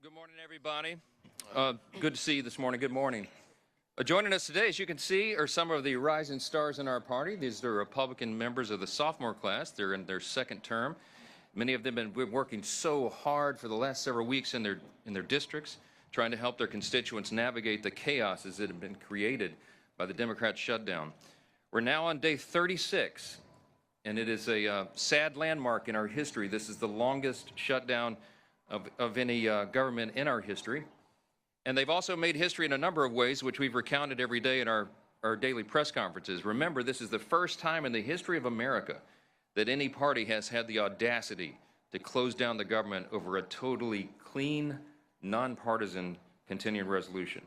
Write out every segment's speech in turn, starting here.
Good morning, everybody. Good to see you this morning. Good morning. Joining us today, as you can see, are some of the rising stars in our party. These are Republican members of the sophomore class. They're in their second term. Many of them have been working so hard for the last several weeks in their districts, trying to help their constituents navigate the chaoses that have been created by the Democrat shutdown. We're now on day 36, and it is a sad landmark in our history. This is the longest shutdown of any government in our history. And they've also made history in a number of ways, which we've recounted every day in our daily press conferences. Remember, this is the first time in the history of America that any party has had the audacity to close down the government over a totally clean, nonpartisan continuing resolution.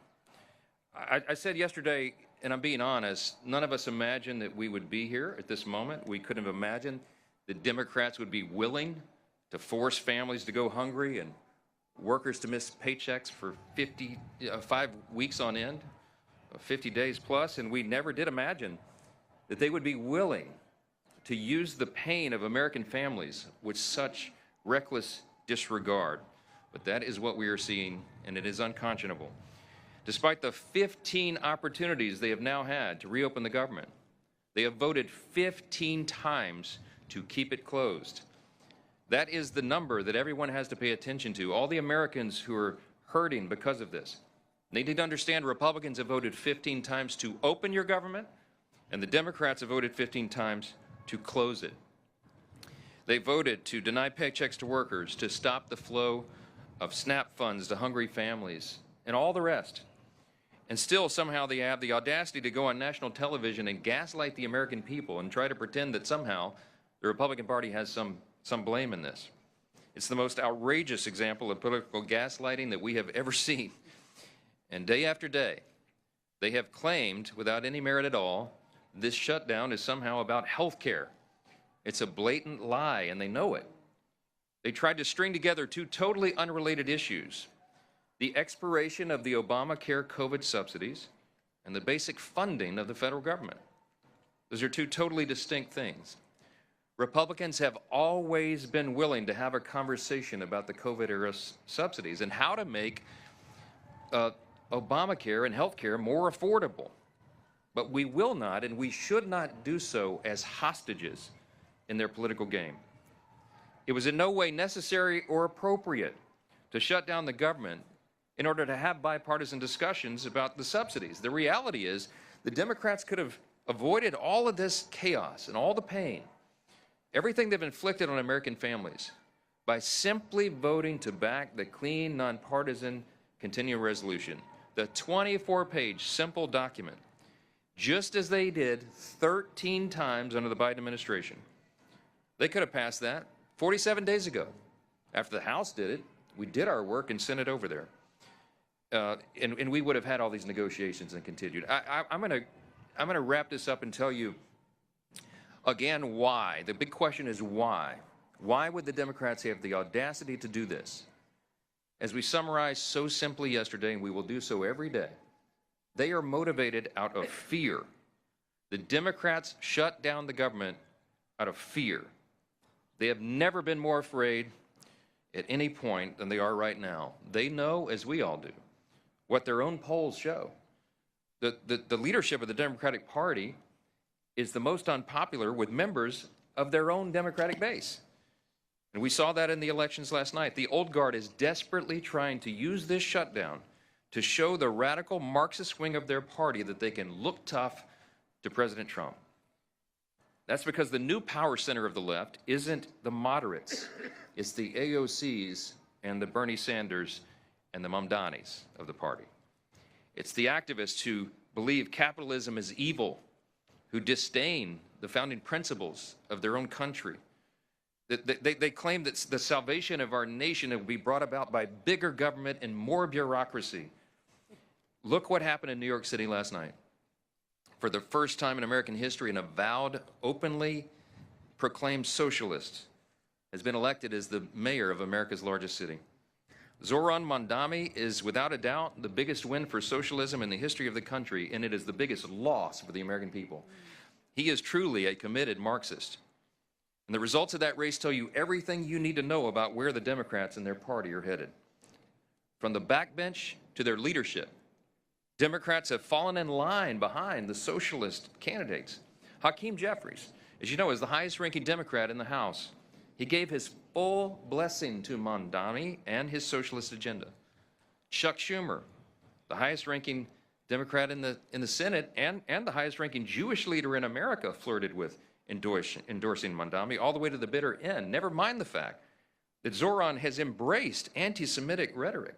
I said yesterday, and I'm being honest, none of us imagined that we would be here at this moment. We couldn't have imagined that Democrats would be willing to force families to go hungry and workers to miss paychecks for 5 weeks on end, 50 days plus, and we never did imagine that they would be willing to use the pain of American families with such reckless disregard. But that is what we are seeing, and it is unconscionable. Despite the 15 opportunities they have now had to reopen the government, they have voted 15 times to keep it closed. That is the number that everyone has to pay attention to. All the Americans who are hurting because of this. They need to understand Republicans have voted 15 times to open your government, and the Democrats have voted 15 times to close it. They voted to deny paychecks to workers, to stop the flow of SNAP funds to hungry families, and all the rest. And still, somehow, they have the audacity to go on national television and gaslight the American people and try to pretend that somehow the Republican Party has some blame in this. It's the most outrageous example of political gaslighting that we have ever seen. And day after day, they have claimed, without any merit at all, this shutdown is somehow about health care. It's a blatant lie, and they know it. They tried to string together two totally unrelated issues: the expiration of the Obamacare COVID subsidies and the basic funding of the federal government. Those are two totally distinct things. Republicans have always been willing to have a conversation about the COVID-era subsidies and how to make Obamacare and health care more affordable. But we will not, and we should not do so as hostages in their political game. It was in no way necessary or appropriate to shut down the government in order to have bipartisan discussions about the subsidies. The reality is the Democrats could have avoided all of this chaos and all the pain, everything they've inflicted on American families, by simply voting to back the clean, nonpartisan continuing resolution, the 24-page simple document, just as they did 13 times under the Biden administration. They could have passed that 47 days ago. After the House did it, we did our work and sent it over there. And we would have had all these negotiations and continued. I'm going to wrap this up and tell you again why. The big question is why. Why would the Democrats have the audacity to do this? As we summarized so simply yesterday, and we will do so every day, they are motivated out of fear. The Democrats shut down the government out of fear. They have never been more afraid at any point than they are right now. They know, as we all do, what their own polls show. The leadership of the Democratic Party is the most unpopular with members of their own Democratic base. And we saw that in the elections last night. The old guard is desperately trying to use this shutdown to show the radical Marxist wing of their party that they can look tough to President Trump. That's because the new power center of the left isn't the moderates. It's the AOCs and the Bernie Sanders and the Mamdanis of the party. It's the activists who believe capitalism is evil, who disdain the founding principles of their own country. They claim that the salvation of our nation will be brought about by bigger government and more bureaucracy. Look what happened in New York City last night. For the first time in American history, an avowed, openly proclaimed socialist has been elected as the mayor of America's largest city. Zoran Mandami is without a doubt the biggest win for socialism in the history of the country, and it is the biggest loss for the American people. He is truly a committed Marxist. And the results of that race tell you everything you need to know about where the Democrats and their party are headed. From the backbench to their leadership, Democrats have fallen in line behind the socialist candidates. Hakeem Jeffries, as you know, is the highest-ranking Democrat in the House. He gave his full blessing to Mamdani and his socialist agenda. Chuck Schumer, the highest-ranking Democrat in the Senate and the highest-ranking Jewish leader in America, flirted with endorsing Mamdani all the way to the bitter end. Never mind the fact that Zoran has embraced anti-Semitic rhetoric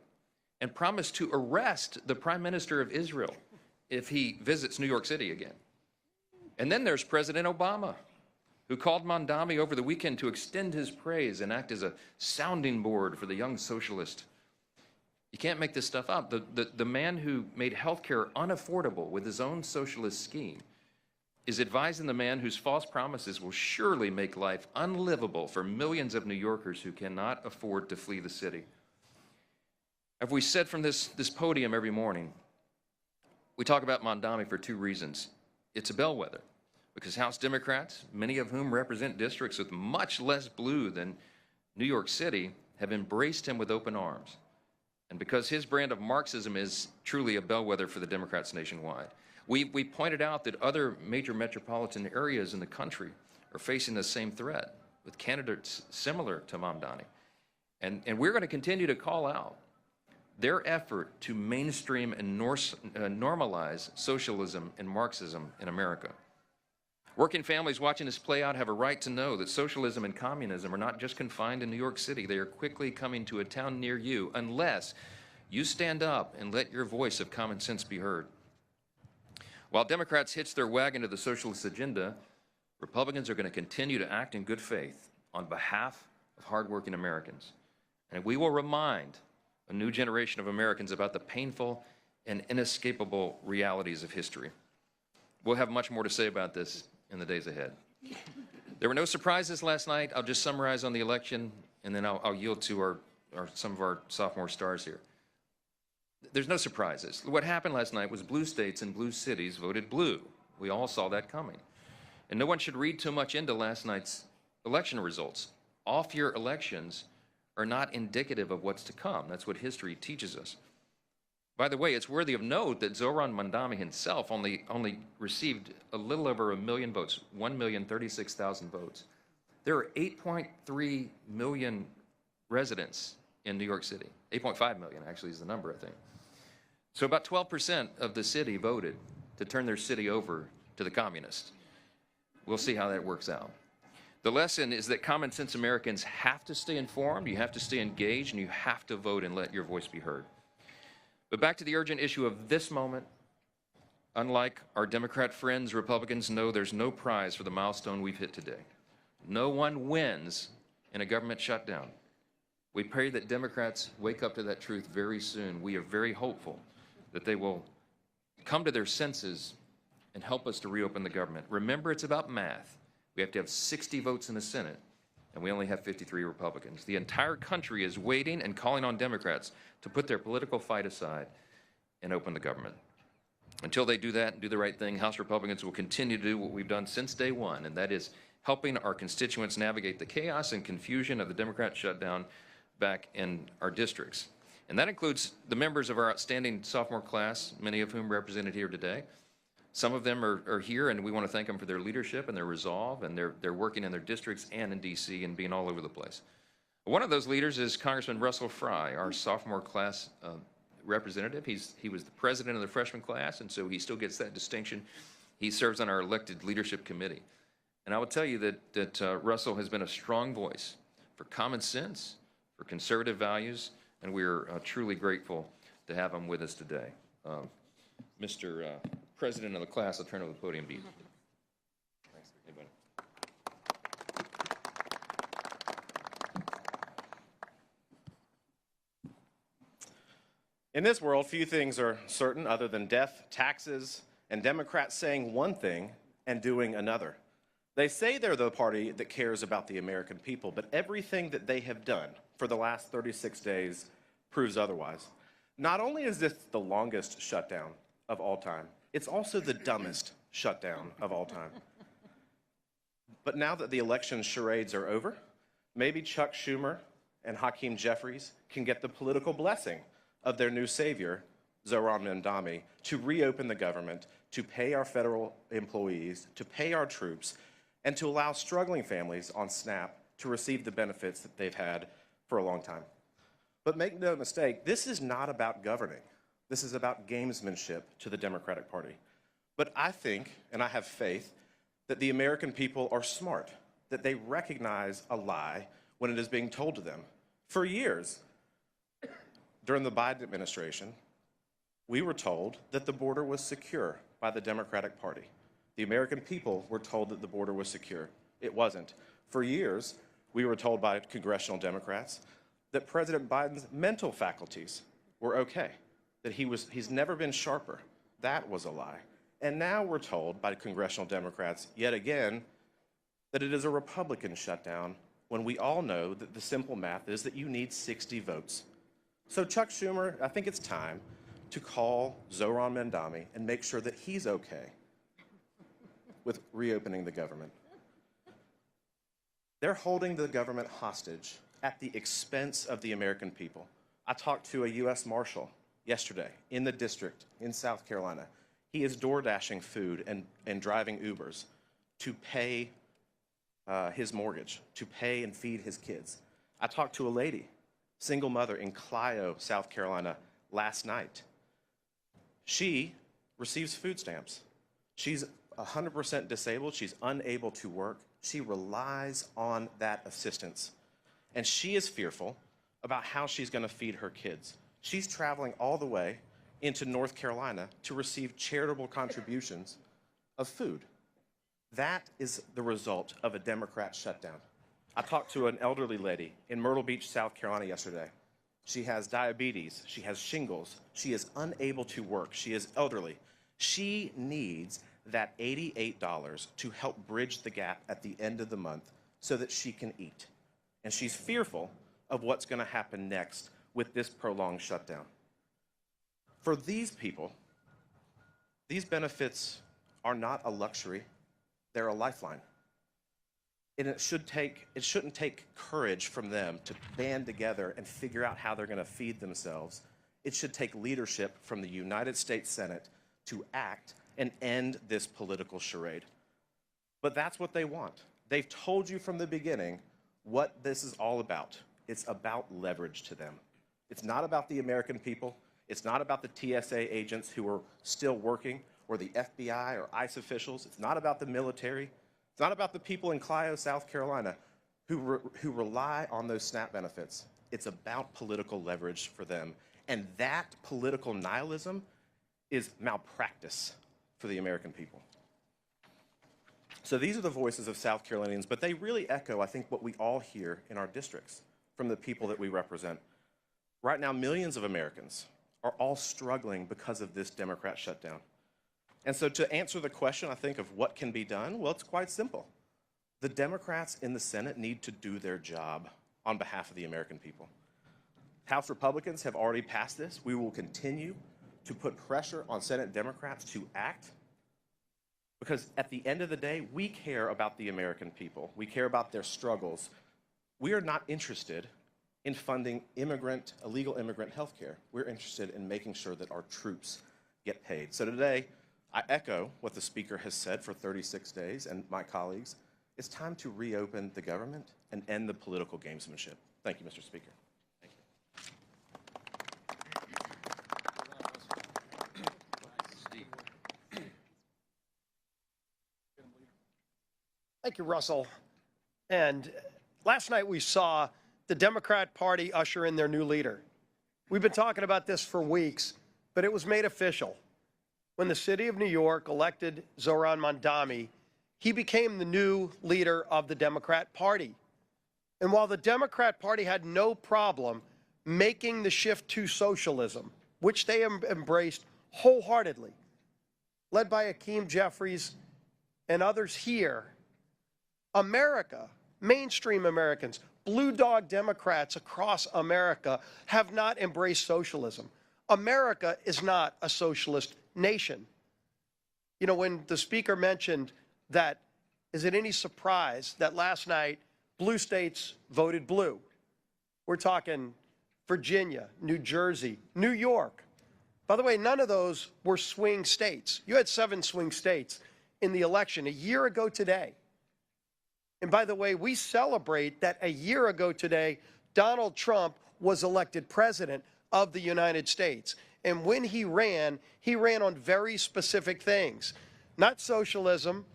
and promised to arrest the Prime Minister of Israel if he visits New York City again. And then there's President Obama, who called Mamdani over the weekend to extend his praise and act as a sounding board for the young socialist. You can't make this stuff up. The man who made healthcare unaffordable with his own socialist scheme is advising the man whose false promises will surely make life unlivable for millions of New Yorkers who cannot afford to flee the city. As we said from this podium every morning, we talk about Mamdani for two reasons. It's a bellwether, because House Democrats, many of whom represent districts with much less blue than New York City, have embraced him with open arms. And because his brand of Marxism is truly a bellwether for the Democrats nationwide. We pointed out that other major metropolitan areas in the country are facing the same threat with candidates similar to Mamdani. And we're going to continue to call out their effort to mainstream and normalize socialism and Marxism in America. Working families watching this play out have a right to know that socialism and communism are not just confined in New York City. They are quickly coming to a town near you unless you stand up and let your voice of common sense be heard. While Democrats hitch their wagon to the socialist agenda, Republicans are going to continue to act in good faith on behalf of hardworking Americans. And we will remind a new generation of Americans about the painful and inescapable realities of history. We'll have much more to say about this in the days ahead. There were no surprises last night. I'll just summarize on the election, and then I'll yield to some of our sophomore stars here. There's no surprises. What happened last night was blue states and blue cities voted blue. We all saw that coming. And no one should read too much into last night's election results. Off-year elections are not indicative of what's to come. That's what history teaches us. By the way, it's worthy of note that Zoran Mamdani himself only received a little over 1 million votes, 1,036,000 votes. There are 8.3 million residents in New York City. 8.5 million actually is the number, I think. So about 12% of the city voted to turn their city over to the communists. We'll see how that works out. The lesson is that common sense Americans have to stay informed, you have to stay engaged, and you have to vote and let your voice be heard. But back to the urgent issue of this moment. Unlike our Democrat friends, Republicans know there's no prize for the milestone we've hit today. No one wins in a government shutdown. We pray that Democrats wake up to that truth very soon. We are very hopeful that they will come to their senses and help us to reopen the government. Remember, it's about math. We have to have 60 votes in the Senate, and we only have 53 Republicans. The entire country is waiting and calling on Democrats to put their political fight aside and open the government. Until they do that and do the right thing, House Republicans will continue to do what we've done since day one, and that is helping our constituents navigate the chaos and confusion of the Democrat shutdown back in our districts. And that includes the members of our outstanding sophomore class, many of whom represented here today. Some of them are here, and we want to thank them for their leadership and their resolve, and they're working in their districts and in D.C. and being all over the place. One of those leaders is Congressman Russell Fry, our sophomore class representative. He was the president of the freshman class, and so he still gets that distinction. He serves on our elected leadership committee. And I will tell you that Russell has been a strong voice for common sense, for conservative values, and we are truly grateful to have him with us today. Mr. President of the class, I'll turn over the podium to you. Thanks. Hey, buddy. In this world, few things are certain other than death, taxes, and Democrats saying one thing and doing another. They say they're the party that cares about the American people, but everything that they have done for the last 36 days proves otherwise. Not only is this the longest shutdown of all time, it's also the dumbest shutdown of all time. But now that the election charades are over, maybe Chuck Schumer and Hakeem Jeffries can get the political blessing of their new savior, Zoran Mandami, to reopen the government, to pay our federal employees, to pay our troops, and to allow struggling families on SNAP to receive the benefits that they've had for a long time. But make no mistake, this is not about governing. This is about gamesmanship to the Democratic Party. But I think, and I have faith, that the American people are smart, that they recognize a lie when it is being told to them. For years, during the Biden administration, we were told that the border was secure by the Democratic Party. The American people were told that the border was secure. It wasn't. For years, we were told by congressional Democrats that President Biden's mental faculties were okay, that he's never been sharper. That was a lie. And now we're told by congressional Democrats, yet again, that it is a Republican shutdown when we all know that the simple math is that you need 60 votes. So Chuck Schumer, I think it's time to call Zoran Mandami and make sure that he's okay with reopening the government. They're holding the government hostage at the expense of the American people. I talked to a U.S. Marshal yesterday in the district in South Carolina. He is door dashing food and driving Ubers to pay his mortgage, to pay and feed his kids. I talked to a lady, single mother in Clio, South Carolina, last night. She receives food stamps. She's 100% disabled. She's unable to work. She relies on that assistance. And she is fearful about how she's going to feed her kids. She's traveling all the way into North Carolina to receive charitable contributions of food. That is the result of a Democrat shutdown. I talked to an elderly lady in Myrtle Beach, South Carolina yesterday. She has diabetes, she has shingles, she is unable to work, she is elderly. She needs that $88 to help bridge the gap at the end of the month so that she can eat. And she's fearful of what's going to happen next with this prolonged shutdown. For these people, these benefits are not a luxury, they're a lifeline. And it shouldn't take courage from them to band together and figure out how they're going to feed themselves. It should take leadership from the United States Senate to act and end this political charade. But that's what they want. They've told you from the beginning what this is all about. It's about leverage to them. It's not about the American people. It's not about the TSA agents who are still working, or the FBI or ICE officials. It's not about the military. It's not about the people in Clio, South Carolina, who rely on those SNAP benefits. It's about political leverage for them. And that political nihilism is malpractice for the American people. So these are the voices of South Carolinians, but they really echo, I think, what we all hear in our districts from the people that we represent. Right now, millions of Americans are all struggling because of this Democrat shutdown. And so to answer the question, I think, of what can be done, well, it's quite simple. The Democrats in the Senate need to do their job on behalf of the American people. House Republicans have already passed this. We will continue to put pressure on Senate Democrats to act, because at the end of the day, we care about the American people. We care about their struggles. We are not interested in funding illegal immigrant health care. We're interested in making sure that our troops get paid. So today, I echo what the Speaker has said for 36 days, and my colleagues. It's time to reopen the government and end the political gamesmanship. Thank you, Mr. Speaker. Thank you. Thank you, Russell. And last night we saw the Democrat Party usher in their new leader. We've been talking about this for weeks, but it was made official. When the city of New York elected Zoran Mandami, he became the new leader of the Democrat Party. And while the Democrat Party had no problem making the shift to socialism, which they embraced wholeheartedly, led by Hakeem Jeffries and others here, America, mainstream Americans, blue dog Democrats across America have not embraced socialism. America is not a socialist nation. You know, when the Speaker mentioned that, is it any surprise that last night blue states voted blue? We're talking Virginia, New Jersey, New York. By the way, none of those were swing states. You had 7 swing states in the election a year ago today. And by the way, we celebrate that a year ago today, Donald Trump was elected president of the United States. And when he ran on very specific things, not socialism.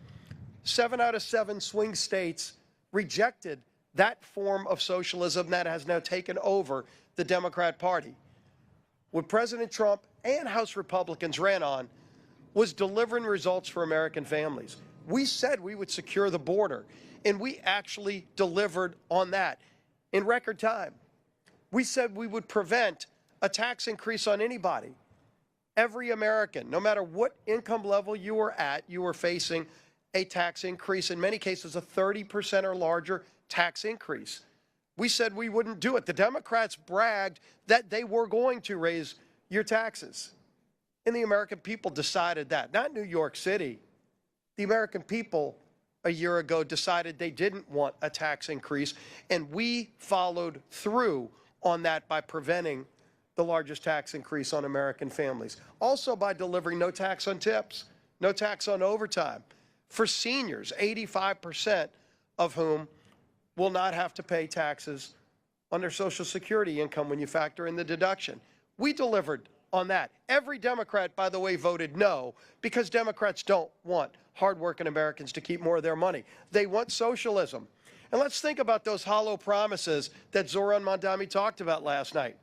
7 out of 7 swing states rejected that form of socialism that has now taken over the Democrat Party. What President Trump and House Republicans ran on was delivering results for American families. We said we would secure the border, and we actually delivered on that in record time. We said we would prevent a tax increase on anybody. Every American, no matter what income level you were at, you were facing a tax increase, in many cases a 30% or larger tax increase. We said we wouldn't do it. The Democrats bragged that they were going to raise your taxes. And the American people decided that, not New York City. The American people a year ago decided they didn't want a tax increase, and we followed through on that by preventing the largest tax increase on American families. Also by delivering no tax on tips, no tax on overtime. For seniors, 85% of whom will not have to pay taxes on their Social Security income when you factor in the deduction. We delivered on that. Every Democrat, by the way, voted no, because Democrats don't want hardworking Americans to keep more of their money. They want socialism. And let's think about those hollow promises that Zoran Mandami talked about last night.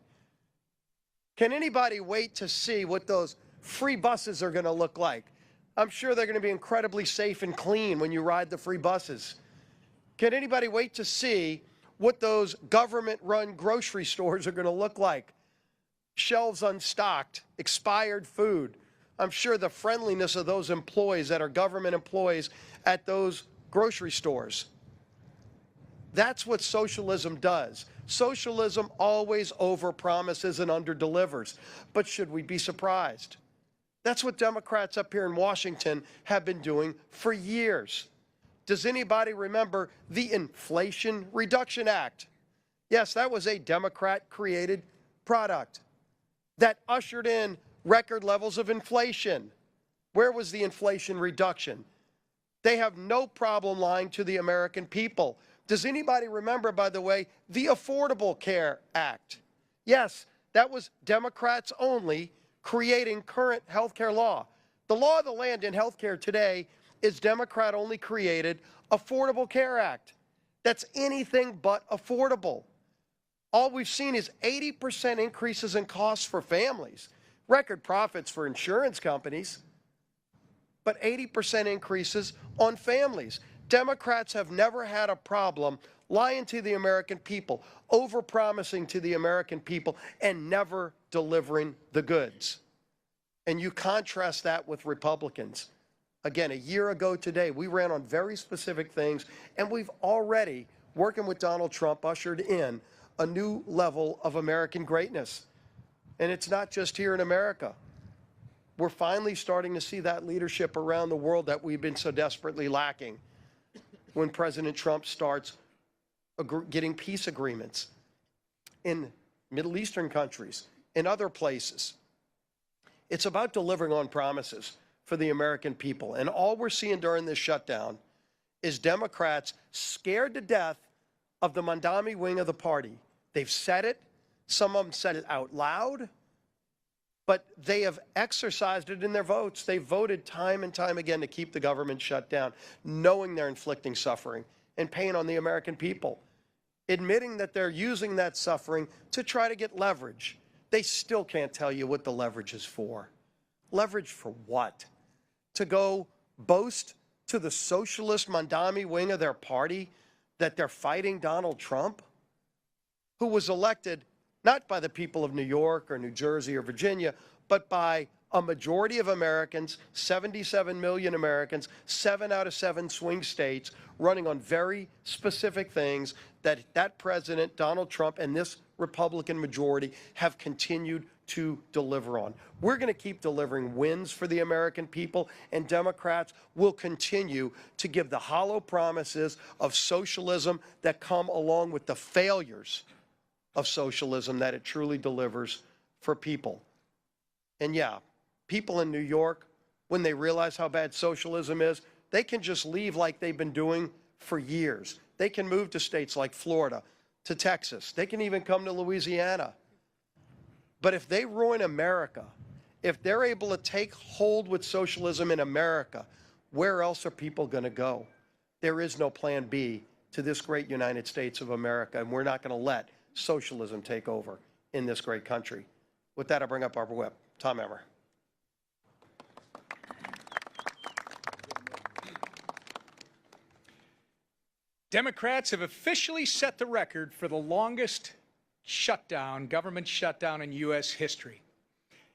Can anybody wait to see what those free buses are going to look like? I'm sure they're going to be incredibly safe and clean when you ride the free buses. Can anybody wait to see what those government-run grocery stores are going to look like? Shelves unstocked, expired food. I'm sure the friendliness of those employees that are government employees at those grocery stores. That's what socialism does. Socialism always overpromises and underdelivers. But should we be surprised? That's what Democrats up here in Washington have been doing for years. Does anybody remember the Inflation Reduction Act? Yes, that was a Democrat-created product that ushered in record levels of inflation. Where was the inflation reduction? They have no problem lying to the American people. Does anybody remember, by the way, the Affordable Care Act? Yes, that was Democrats only creating current health care law. The law of the land in health care today is Democrat-only created Affordable Care Act. That's anything but affordable. All we've seen is 80% increases in costs for families, record profits for insurance companies, but 80% increases on families. Democrats have never had a problem lying to the American people, overpromising to the American people, and never delivering the goods. And you contrast that with Republicans. Again, a year ago today, we ran on very specific things, and we've already, working with Donald Trump, ushered in a new level of American greatness. And it's not just here in America. We're finally starting to see that leadership around the world that we've been so desperately lacking when President Trump starts getting peace agreements in Middle Eastern countries, in other places. It's about delivering on promises for the American people. And all we're seeing during this shutdown is Democrats scared to death of the Mandami wing of the party. They've said it. Some of them said it out loud. But they have exercised it in their votes. They voted time and time again to keep the government shut down, knowing they're inflicting suffering and pain on the American people, admitting that they're using that suffering to try to get leverage. They still can't tell you what the leverage is for. Leverage for what? To go boast to the socialist Mandami wing of their party that they're fighting Donald Trump, who was elected not by the people of New York or New Jersey or Virginia, but by a majority of Americans, 77 million Americans, 7 out of 7 swing states, running on very specific things that that president, Donald Trump, and this Republican majority have continued to deliver on. We're going to keep delivering wins for the American people, and Democrats will continue to give the hollow promises of socialism that come along with the failures of socialism that it truly delivers for people. And yeah, people in New York, when they realize how bad socialism is, they can just leave like they've been doing for years. They can move to states like Florida, to Texas. They can even come to Louisiana. But if they ruin America, if they're able to take hold with socialism in America, where else are people going to go? There is no plan B to this great United States of America, and we're not going to let socialism take over in this great country. With that, I bring up our whip, Tom Emmer. Democrats have officially set the record for the longest shutdown, government shutdown in U.S. history.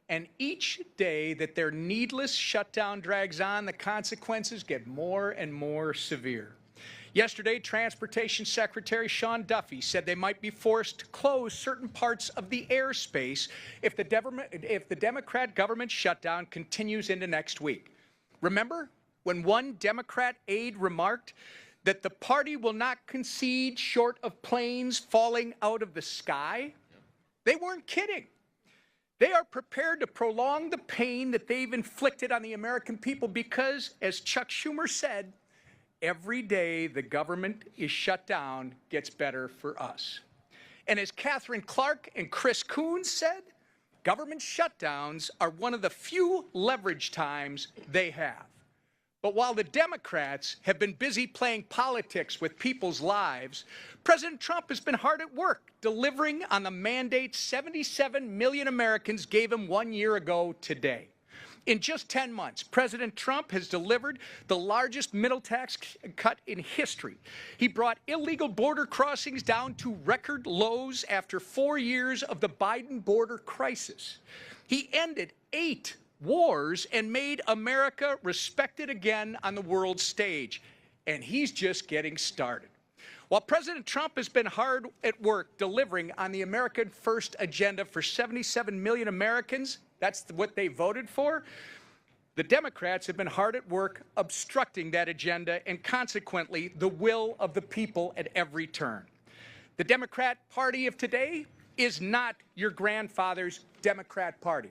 And each day that their needless shutdown drags on, the consequences get more and more severe. Yesterday, Transportation Secretary Sean Duffy said they might be forced to close certain parts of the airspace if the Democrat government shutdown continues into next week. Remember when one Democrat aide remarked that the party will not concede short of planes falling out of the sky? They weren't kidding. They are prepared to prolong the pain that they've inflicted on the American people because, as Chuck Schumer said, every day the government is shut down gets better for us. And as Catherine Clark and Chris Coons said, government shutdowns are one of the few leverage times they have. But while the Democrats have been busy playing politics with people's lives, President Trump has been hard at work delivering on the mandate 77 million Americans gave him 1 year ago today. In just 10 months, President Trump has delivered the largest middle tax cut in history. He brought illegal border crossings down to record lows after 4 years of the Biden border crisis. He ended 8 wars and made America respected again on the world stage. And he's just getting started. While President Trump has been hard at work delivering on the American First agenda for 77 million Americans, that's what they voted for, the Democrats have been hard at work obstructing that agenda and consequently the will of the people at every turn. The Democrat Party of today is not your grandfather's Democrat Party.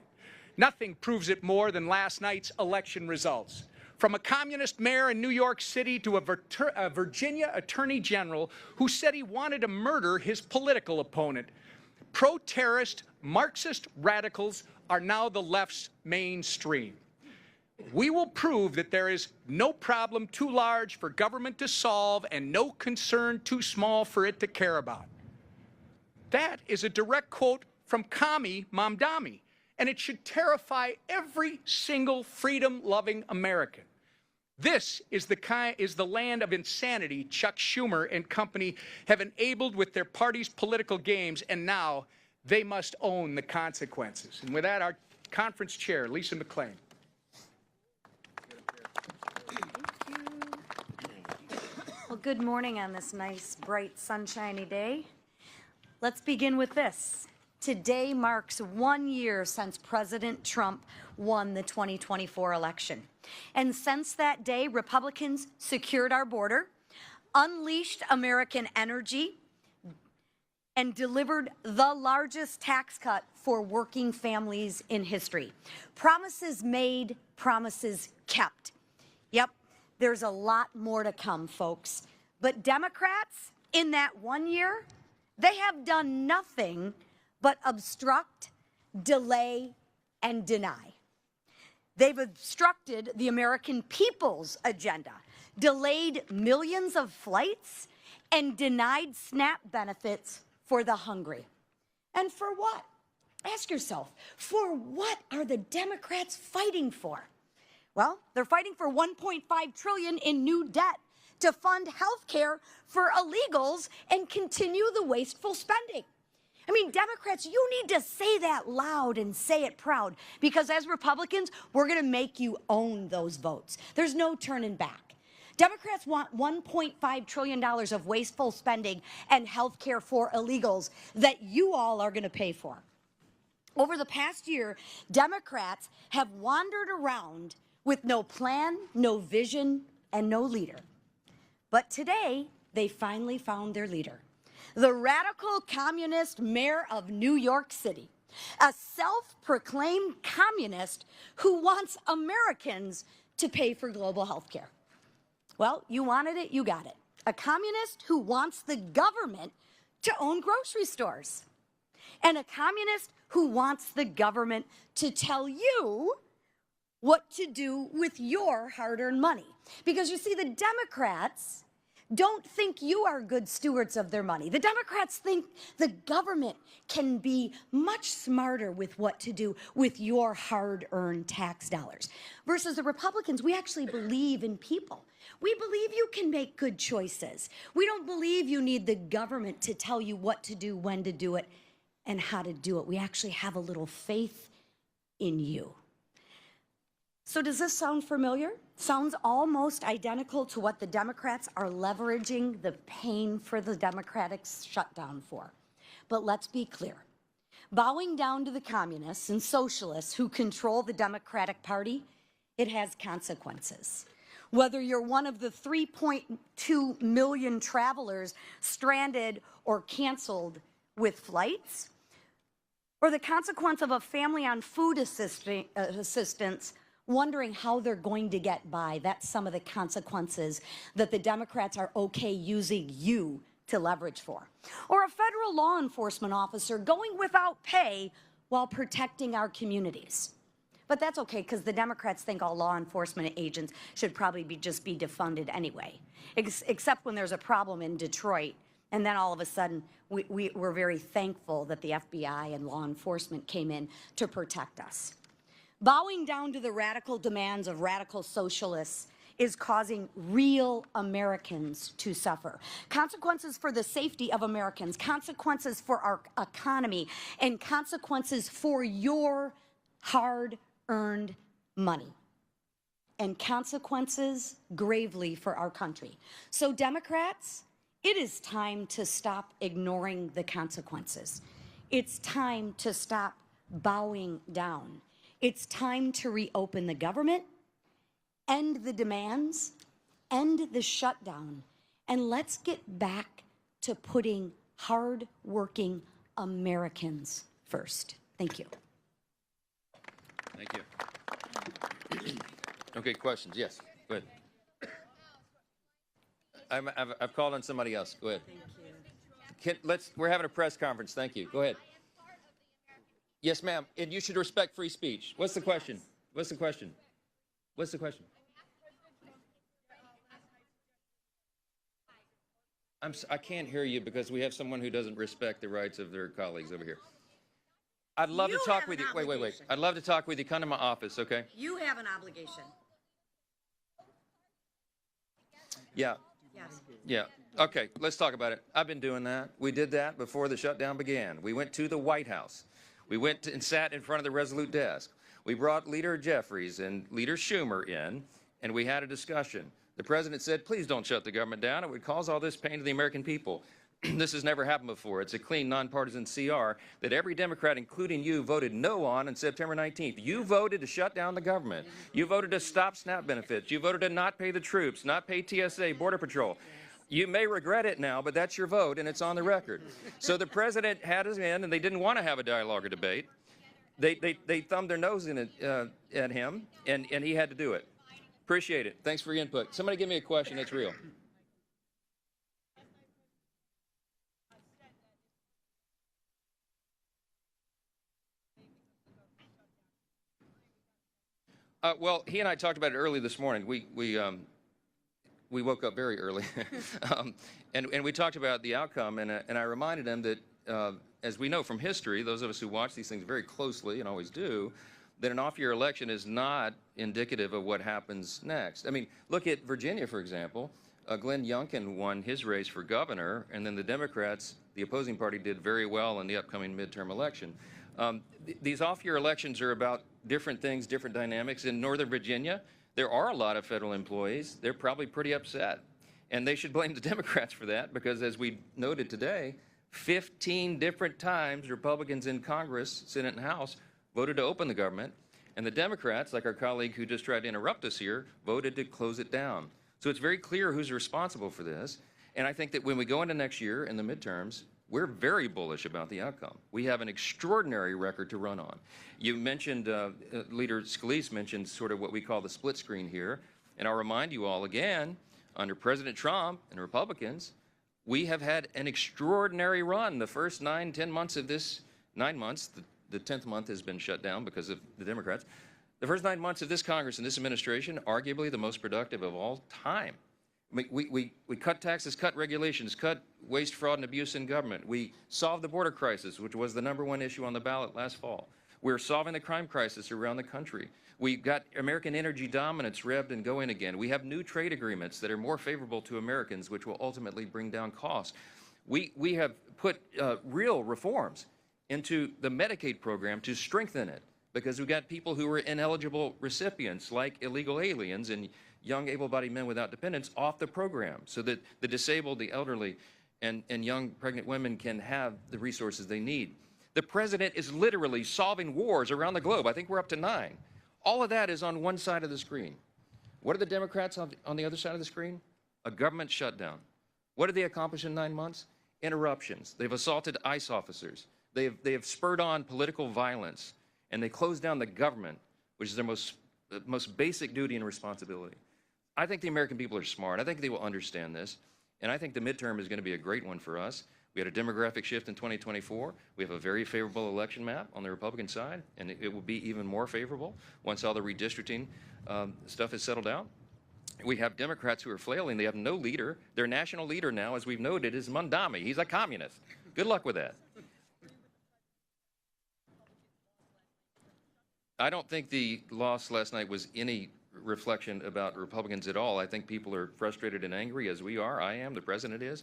Nothing proves it more than last night's election results. From a communist mayor in New York City to a Virginia attorney general who said he wanted to murder his political opponent, pro-terrorist Marxist radicals are now the left's mainstream. We will prove that there is no problem too large for government to solve and no concern too small for it to care about. That is a direct quote from Kami Mamdani. And it should terrify every single freedom-loving American. This is the land of insanity Chuck Schumer and company have enabled with their party's political games, and now they must own the consequences. And with that, our conference chair, Lisa McClain. Well, good morning on this nice, bright, sunshiny day. Let's begin with this. Today marks 1 year since President Trump won the 2024 election. And since that day, Republicans secured our border, unleashed American energy, and delivered the largest tax cut for working families in history. Promises made, promises kept. Yep, there's a lot more to come, folks. But Democrats, in that 1 year, they have done nothing but obstruct, delay, and deny. They've obstructed the American people's agenda, delayed millions of flights, and denied SNAP benefits for the hungry. And for what? Ask yourself, for what are the Democrats fighting for? Well, they're fighting for $1.5 trillion in new debt to fund health care for illegals and continue the wasteful spending. I mean, Democrats, you need to say that loud and say it proud, because as Republicans, we're going to make you own those votes. There's no turning back. Democrats want $1.5 trillion of wasteful spending and health care for illegals that you all are going to pay for. Over the past year, Democrats have wandered around with no plan, no vision, and no leader. But today, they finally found their leader. the radical communist mayor of New York City, a self-proclaimed communist who wants Americans to pay for global health care. Well, you wanted it, you got it. A communist who wants the government to own grocery stores. And a communist who wants the government to tell you what to do with your hard-earned money. Because you see, the Democrats don't think you are good stewards of their money. The Democrats think the government can be much smarter with what to do with your hard-earned tax dollars. Versus the Republicans, we actually believe in people. We believe you can make good choices. We don't believe you need the government to tell you what to do, when to do it, and how to do it. We actually have a little faith in you. So does this sound familiar? Sounds almost identical to what the Democrats are leveraging the pain for the Democratic shutdown for. But let's be clear. Bowing down to the communists and socialists who control the Democratic Party, it has consequences. Whether you're one of the 3.2 million travelers stranded or canceled with flights, or the consequence of a family on food assistance wondering how they're going to get by. That's some of the consequences that the Democrats are okay using you to leverage for. Or a federal law enforcement officer going without pay while protecting our communities. But that's okay, because the Democrats think all law enforcement agents should probably just be defunded anyway, except when there's a problem in Detroit. And then all of a sudden, we're very thankful that the FBI and law enforcement came in to protect us. Bowing down to the radical demands of radical socialists is causing real Americans to suffer. Consequences for the safety of Americans, consequences for our economy, and consequences for your hard-earned money. And consequences gravely for our country. So Democrats, it is time to stop ignoring the consequences. It's time to stop bowing down. It's time to reopen the government, end the demands, end the shutdown, and let's get back to putting hard-working Americans first. Thank you. Thank you. Okay, questions? Yes, go ahead. I've called on somebody else. Go ahead. Thank you. We're having a press conference. Thank you. Go ahead. Yes, ma'am. And you should respect free speech. What's the question? What's the question? What's the question? I can't hear you because we have someone who doesn't respect the rights of their colleagues over here. I'd love to talk with you. Wait. I'd love to talk with you. Come to my office, okay? You have an obligation. Yeah. Yes. Yeah. Okay, let's talk about it. I've been doing that. We did that before the shutdown began. We went to the White House. We went and sat in front of the Resolute desk. We brought Leader Jeffries and Leader Schumer in, and we had a discussion. The president said, please don't shut the government down. It would cause all this pain to the American people. This has never happened before. It's a clean, nonpartisan CR that every Democrat, including you, voted no on September 19th. You voted to shut down the government. You voted to stop SNAP benefits. You voted to not pay the troops, not pay TSA, Border Patrol. You may regret it now, but that's your vote, and it's on the record. So the president had us in, and they didn't want to have a dialogue or debate. They thumbed their nose in it, at him, and he had to do it. Appreciate it. Thanks for your input. Somebody give me a question that's real. Well, he and I talked about it early this morning. We woke up very early, and we talked about the outcome, and I reminded him that, as we know from history, those of us who watch these things very closely and always do, that an off-year election is not indicative of what happens next. I mean, look at Virginia, for example. Glenn Youngkin won his race for governor, and then the Democrats, the opposing party, did very well in the upcoming midterm election. These off-year elections are about different things, different dynamics. In Northern Virginia, there are a lot of federal employees. They're probably pretty upset. And they should blame the Democrats for that because, as we noted today, 15 different times Republicans in Congress, Senate, and House voted to open the government. And the Democrats, like our colleague who just tried to interrupt us here, voted to close it down. So it's very clear who's responsible for this. And I think that when we go into next year in the midterms, we're very bullish about the outcome. We have an extraordinary record to run on. You mentioned, Leader Scalise mentioned sort of what we call the split screen here. And I'll remind you all again, under President Trump and Republicans, we have had an extraordinary run. The first 10 months of this, 9 months, the 10th month has been shut down because of the Democrats. The first 9 months of this Congress and this administration, arguably the most productive of all time. We cut taxes, cut regulations, cut waste, fraud, and abuse in government. We solved the border crisis, which was the #1 issue on the ballot last fall. We're solving the crime crisis around the country. We got American energy dominance revved and going again. We have new trade agreements that are more favorable to Americans, which will ultimately bring down costs. We have put real reforms into the Medicaid program to strengthen it, because we've got people who are ineligible recipients, like illegal aliens and young able-bodied men without dependents, off the program, so that the disabled, the elderly, and young pregnant women can have the resources they need. The president is literally solving wars around the globe. I think we're up to 9. All of that is on one side of the screen. What are the Democrats on the other side of the screen? A government shutdown. What did they accomplish in 9 months? Interruptions. They've assaulted ICE officers. They have spurred on political violence, and they closed down the government, which is their most basic duty and responsibility. I think the American people are smart. I think they will understand this, and I think the midterm is going to be a great one for us. We had a demographic shift in 2024. We have a very favorable election map on the Republican side, and it will be even more favorable once all the redistricting stuff is settled out. We have Democrats who are flailing. They have no leader. Their national leader now, as we've noted, is Mondami. He's a communist. Good luck with that. I don't think the loss last night was any reflection about Republicans at all. I think people are frustrated and angry, as we are. I am. The president is.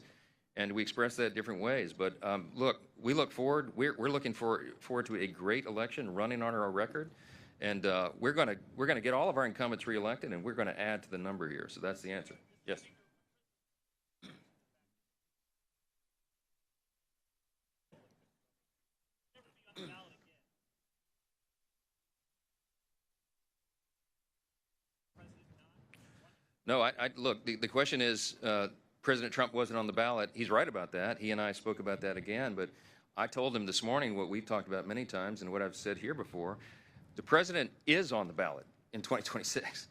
And we express that different ways. But look, we look forward. We're looking forward to a great election running on our record. And we're going to get all of our incumbents reelected, and we're going to add to the number here. So that's the answer. Yes. No, look, the question is, President Trump wasn't on the ballot. He's right about that. He and I spoke about that again. But I told him this morning what we've talked about many times and what I've said here before. The president is on the ballot in 2026.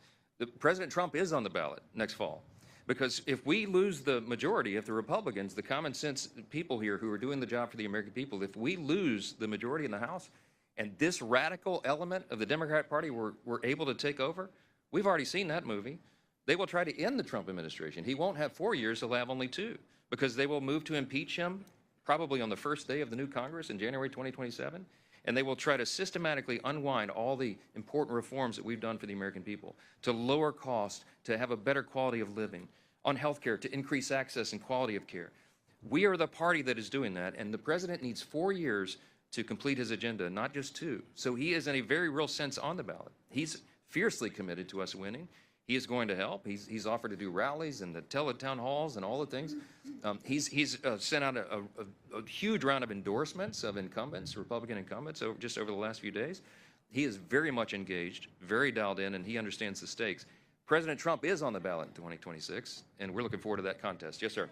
President Trump is on the ballot next fall. Because if we lose the majority, if the Republicans, the common sense people here who are doing the job for the American people, if we lose the majority in the House and this radical element of the Democrat Party were able to take over, we've already seen that movie. They will try to end the Trump administration. He won't have 4 years, he'll have only 2, because they will move to impeach him probably on the first day of the new Congress in January 2027, and they will try to systematically unwind all the important reforms that we've done for the American people, to lower costs, to have a better quality of living, on health care, to increase access and quality of care. We are the party that is doing that, and the president needs 4 years to complete his agenda, not just 2. So he is in a very real sense on the ballot. He's fiercely committed to us winning. He is going to help. He's offered to do rallies and to tell at town halls and all the things. He's sent out a huge round of endorsements of incumbents, Republican incumbents, just over the last few days. He is very much engaged, very dialed in, and he understands the stakes. President Trump is on the ballot in 2026, and we're looking forward to that contest. Yes, sir.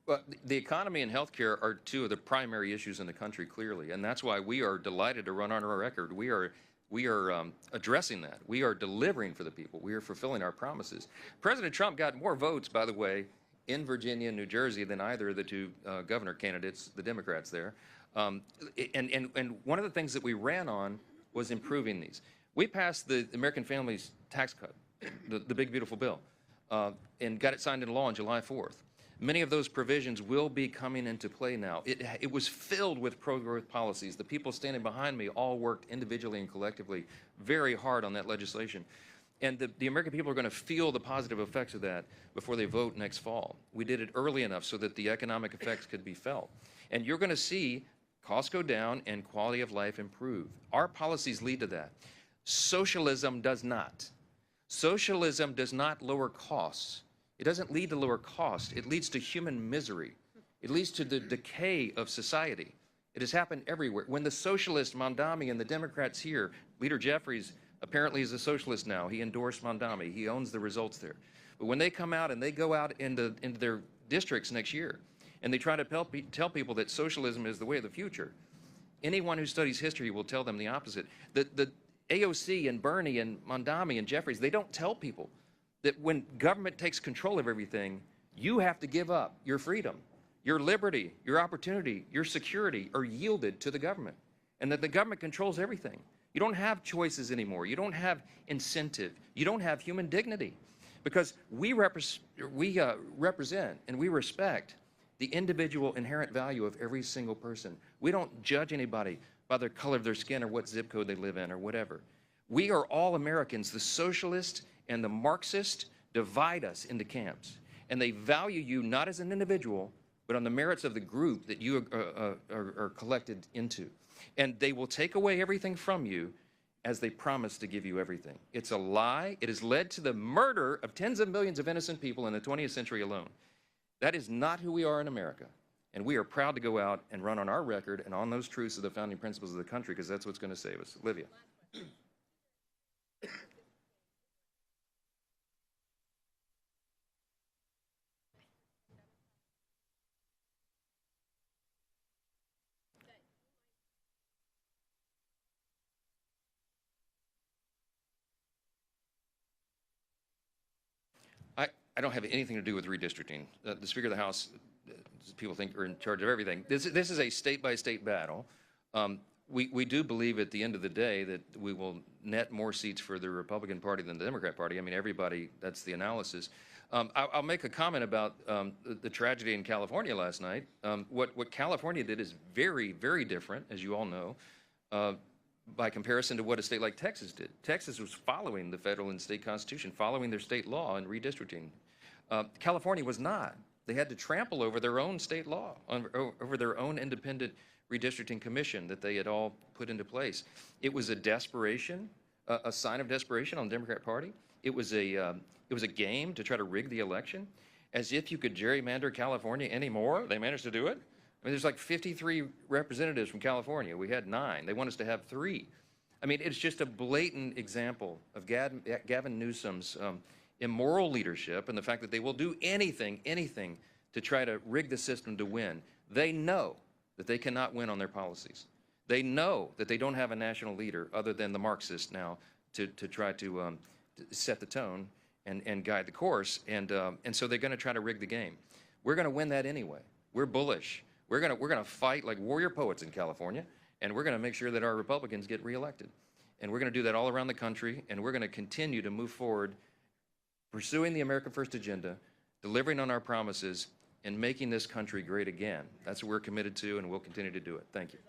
Well, the economy and healthcare are 2 of the primary issues in the country, clearly, and that's why we are delighted to run on our record. We are addressing that. We are delivering for the people. We are fulfilling our promises. President Trump got more votes, by the way, in Virginia and New Jersey than either of the 2 governor candidates, the Democrats there. And one of the things that we ran on was improving these. We passed the American Families Tax Cut, the big, beautiful bill, and got it signed into law on July 4th. Many of those provisions will be coming into play now. It was filled with pro-growth policies. The people standing behind me all worked individually and collectively very hard on that legislation. And the American people are going to feel the positive effects of that before they vote next fall. We did it early enough so that the economic effects could be felt. And you're going to see costs go down and quality of life improve. Our policies lead to that. Socialism does not. Socialism does not lower costs. It doesn't lead to lower costs. It leads to human misery. It leads to the decay of society. It has happened everywhere. When the socialists, Mondami, and the Democrats here, Leader Jeffries apparently is a socialist now. He endorsed Mondami. He owns the results there. But when they come out and they go out into their districts next year, and they try to tell people that socialism is the way of the future, anyone who studies history will tell them the opposite. The AOC and Bernie and Mondami and Jeffries, they don't tell people that when government takes control of everything, you have to give up your freedom, your liberty, your opportunity, your security are yielded to the government, and that the government controls everything. You don't have choices anymore. You don't have incentive. You don't have human dignity, because we represent and we respect the individual inherent value of every single person. We don't judge anybody by the color of their skin or what zip code they live in or whatever. We are all Americans. The socialists and the Marxists divide us into camps, and they value you not as an individual, but on the merits of the group that you are collected into. And they will take away everything from you as they promise to give you everything. It's a lie. It has led to the murder of tens of millions of innocent people in the 20th century alone. That is not who we are in America. And we are proud to go out and run on our record and on those truths of the founding principles of the country, because that's what's going to save us. Olivia. I don't have anything to do with redistricting. The Speaker of the House, people think, are in charge of everything. This is a state-by-state battle. We do believe at the end of the day that we will net more seats for the Republican Party than the Democrat Party. I mean, everybody, that's the analysis. I'll make a comment about the tragedy in California last night. What California did is very, very different, as you all know, by comparison to what a state like Texas did. Texas was following the federal and state constitution, following their state law and redistricting. California was not. They had to trample over their own state law, over their own independent redistricting commission that they had all put into place. It was a desperation, a sign of desperation on the Democrat Party. It was a game to try to rig the election, as if you could gerrymander California anymore. They managed to do it. I mean, there's like 53 representatives from California. We had 9. They want us to have 3. I mean, it's just a blatant example of Gavin Newsom's immoral leadership and the fact that they will do anything to try to rig the system to win. They know that they cannot win on their policies. They know that they don't have a national leader other than the Marxists now to try to set the tone and guide the course. And so they're going to try to rig the game. We're going to win that anyway. We're bullish. We're going to fight like warrior poets in California, and we're going to make sure that our Republicans get reelected. And we're going to do that all around the country, and we're going to continue to move forward, pursuing the America First agenda, delivering on our promises, and making this country great again. That's what we're committed to, and we'll continue to do it. Thank you.